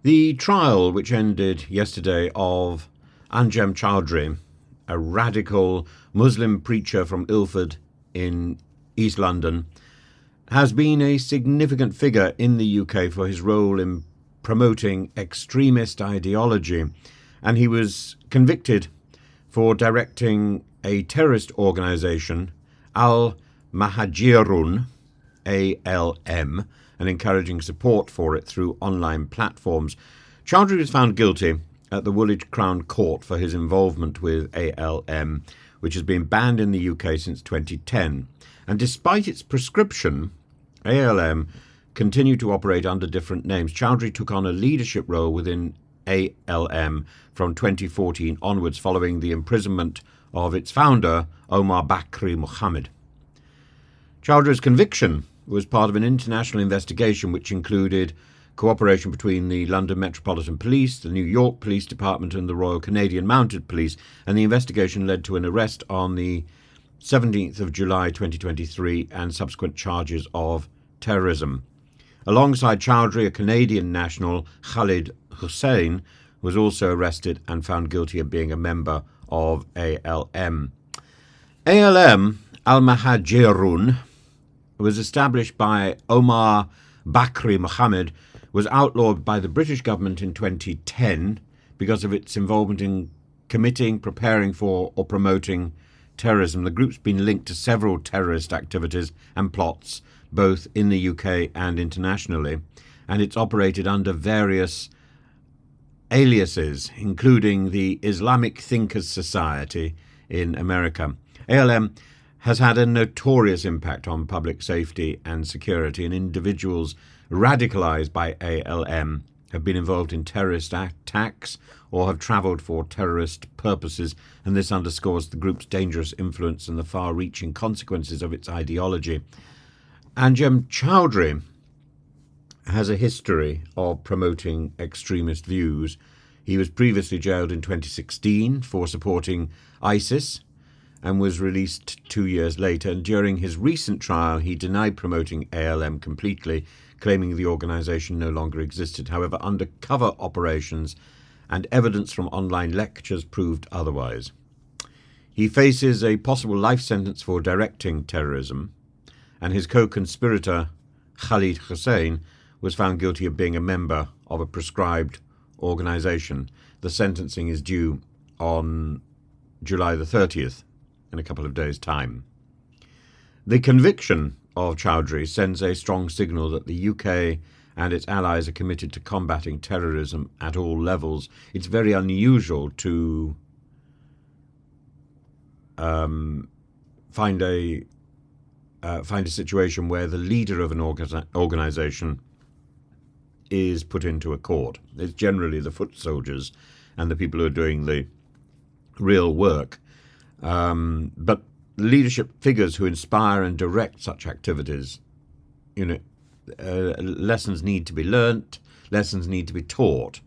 The trial, which ended yesterday, of Anjem Choudry, a radical Muslim preacher from Ilford in East London, has been a significant figure in the UK for his role in promoting extremist ideology, and he was convicted for directing a terrorist organisation, Al-Mahajirun, ALM, and encouraging support for it through online platforms. Choudary was found guilty at the Woolwich Crown Court for his involvement with ALM, which has been banned in the UK since 2010. And despite its prescription, ALM continued to operate under different names. Choudary took on a leadership role within ALM from 2014 onwards, following the imprisonment of its founder, Omar Bakri Mohammed. Chowdhury's conviction was part of an international investigation which included cooperation between the London Metropolitan Police, the New York Police Department and the Royal Canadian Mounted Police, and the investigation led to an arrest on the 17th of July 2023 and subsequent charges of terrorism. Alongside Choudary, a Canadian national, Khalid Hussein, was also arrested and found guilty of being a member of ALM. ALM, Al-Mahajirun, was established by Omar Bakri Mohammed, was outlawed by the British government in 2010 because of its involvement in committing, preparing for or promoting terrorism. The group's been linked to several terrorist activities and plots, both in the UK and internationally, and it's operated under various aliases, including the Islamic Thinkers Society in America. ALM has had a notorious impact on public safety and security, and individuals radicalised by ALM have been involved in terrorist attacks or have travelled for terrorist purposes, and this underscores the group's dangerous influence and the far-reaching consequences of its ideology. Anjem Choudry has a history of promoting extremist views. He was previously jailed in 2016 for supporting ISIS and was released 2 years later. And during his recent trial, he denied promoting ALM completely, claiming the organisation no longer existed. However, undercover operations and evidence from online lectures proved otherwise. He faces a possible life sentence for directing terrorism, and his co-conspirator, Khalid Hussein, was found guilty of being a member of a proscribed organisation. The sentencing is due on July the 30th, in a couple of days' time. The conviction of Choudry sends a strong signal that the UK and its allies are committed to combating terrorism at all levels. It's very unusual to find a situation where the leader of an organisation is put into a court. It's generally the foot soldiers and the people who are doing the real work. But leadership figures who inspire and direct such activities, lessons need to be learnt, lessons need to be taught.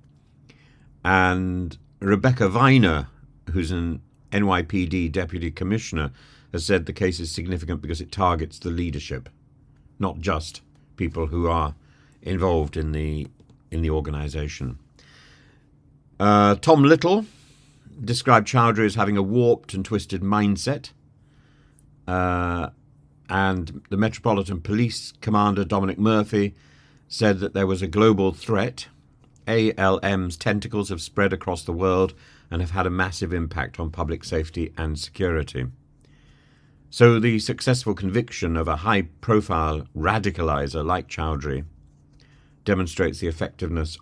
And Rebecca Viner, who's an NYPD deputy commissioner, has said the case is significant because it targets the leadership, not just people who are involved in the organisation. Tom Little described Choudry as having a warped and twisted mindset, and the Metropolitan Police Commander Dominic Murphy said that there was a global threat. ALM's tentacles have spread across the world and have had a massive impact on public safety and security. So the successful conviction of a high-profile radicalizer like Choudry demonstrates the effectiveness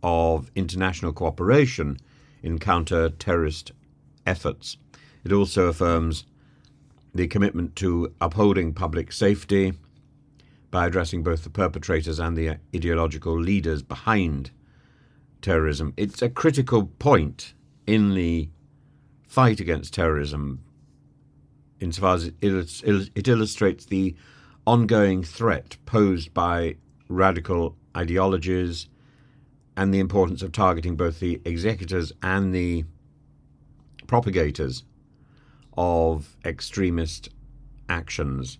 of international cooperation in counter-terrorist efforts. It also affirms the commitment to upholding public safety by addressing both the perpetrators and the ideological leaders behind terrorism. It's a critical point in the fight against terrorism insofar as it illustrates the ongoing threat posed by radical ideologies and the importance of targeting both the executors and the propagators of extremist actions.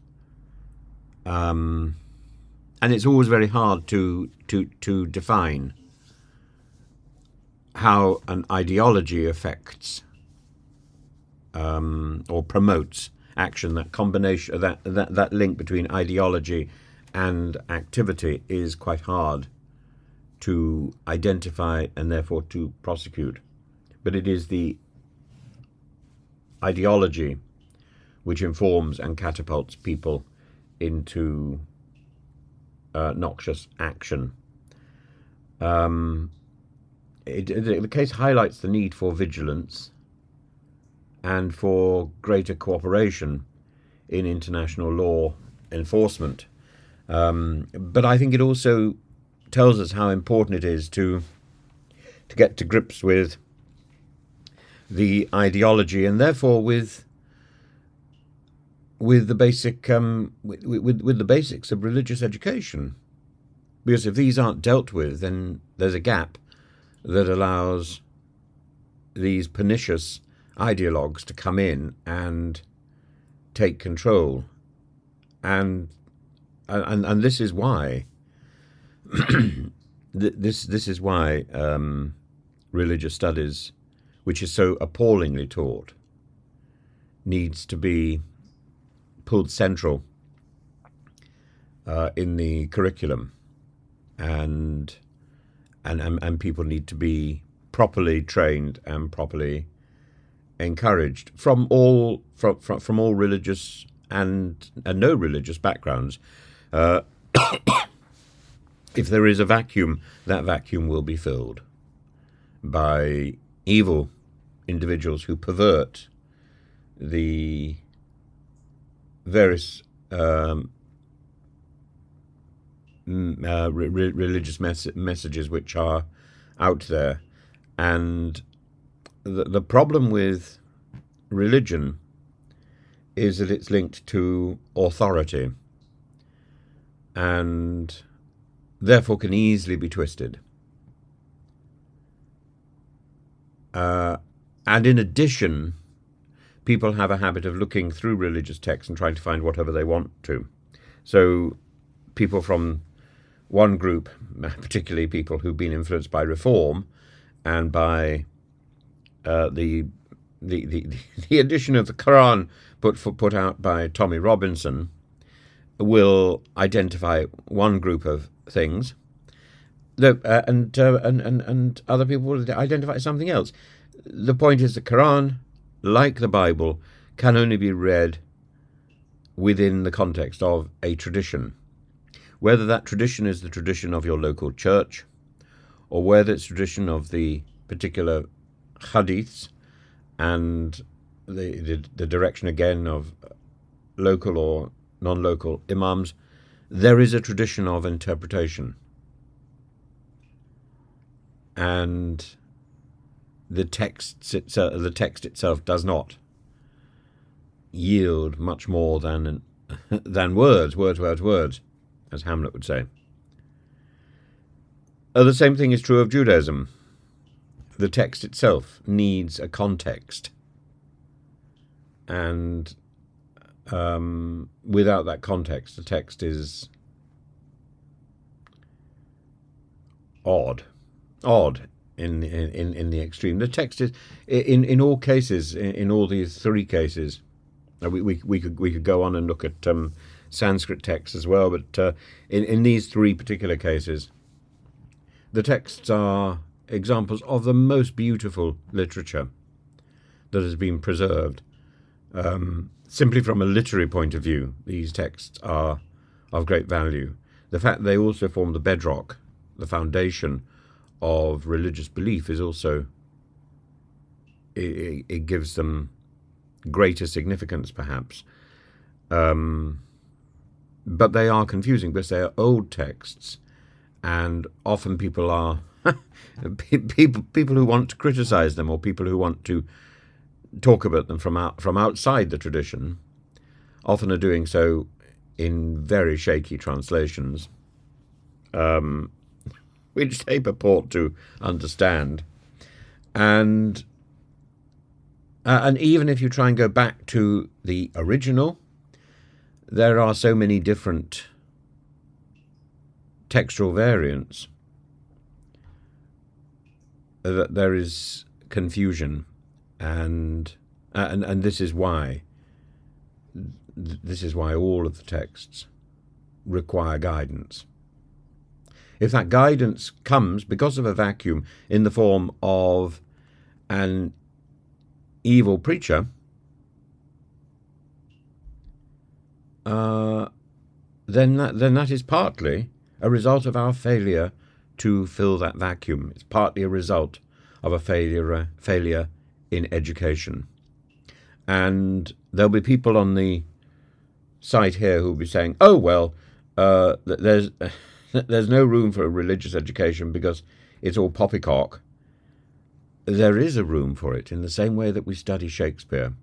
And it's always very hard to define how an ideology affects or promotes action. That combination, that link between ideology and activity is quite hard to identify and therefore to prosecute. But it is the ideology which informs and catapults people into noxious action. The case highlights the need for vigilance and for greater cooperation in international law enforcement. But I think it also tells us how important it is to get to grips with the ideology and therefore with the basic with the basics of religious education. Because if these aren't dealt with, then there's a gap that allows these pernicious ideologues to come in and take control. And this is why this is why religious studies, which is so appallingly taught, needs to be pulled central in the curriculum, and people need to be properly trained and properly encouraged from all religious and no religious backgrounds. If there is a vacuum, that vacuum will be filled by evil individuals who pervert the various religious messages which are out there. And the problem with religion is that it's linked to authority and therefore can easily be twisted. And in addition, people have a habit of looking through religious texts and trying to find whatever they want to. So people from one group, particularly people who've been influenced by reform and by the edition of the Quran put out by Tommy Robinson, will identify one group of things, and other people will identify something else. The point is, the Quran, like the Bible, can only be read within the context of a tradition. Whether that tradition is the tradition of your local church, or whether it's tradition of the particular hadiths and the direction again of local or non-local imams, there is a tradition of interpretation. And the text itself does not yield much more than words, as Hamlet would say. The same thing is true of Judaism. The text itself needs a context, and without that context, the text is odd in the extreme. The text is in all cases, in all these three cases. We could go on and look at Sanskrit texts as well, but in these three particular cases, the texts are examples of the most beautiful literature that has been preserved. Simply from a literary point of view, these texts are of great value. The fact they also form the bedrock, the foundation of religious belief, is also, it gives them greater significance, perhaps. But they are confusing because they are old texts, and often people are people who want to criticize them, or people who want to talk about them from outside the tradition, often are doing so in very shaky translations, which they purport to understand. And even if you try and go back to the original, there are so many different textual variants that there is confusion, and this is why all of the texts require guidance. If that guidance comes because of a vacuum in the form of an evil preacher, then that is partly a result of our failure to fill that vacuum. It's partly a result of a failure in education. And there'll be people on the site here who'll be saying, "Oh well, there's no room for a religious education because it's all poppycock." There is a room for it. In the same way that we study Shakespeare,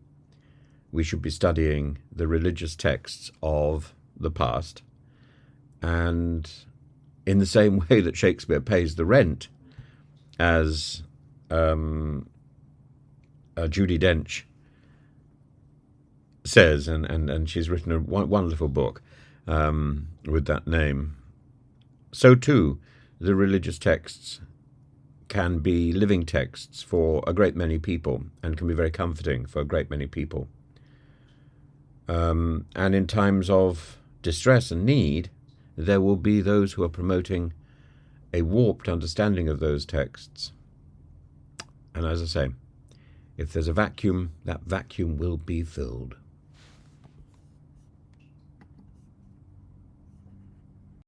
we should be studying the religious texts of the past, and in the same way that Shakespeare pays the rent, as Judi Dench says, and she's written a wonderful book with that name, so too the religious texts can be living texts for a great many people and can be very comforting for a great many people. And in times of distress and need, there will be those who are promoting a warped understanding of those texts. And as I say, if there's a vacuum, that vacuum will be filled.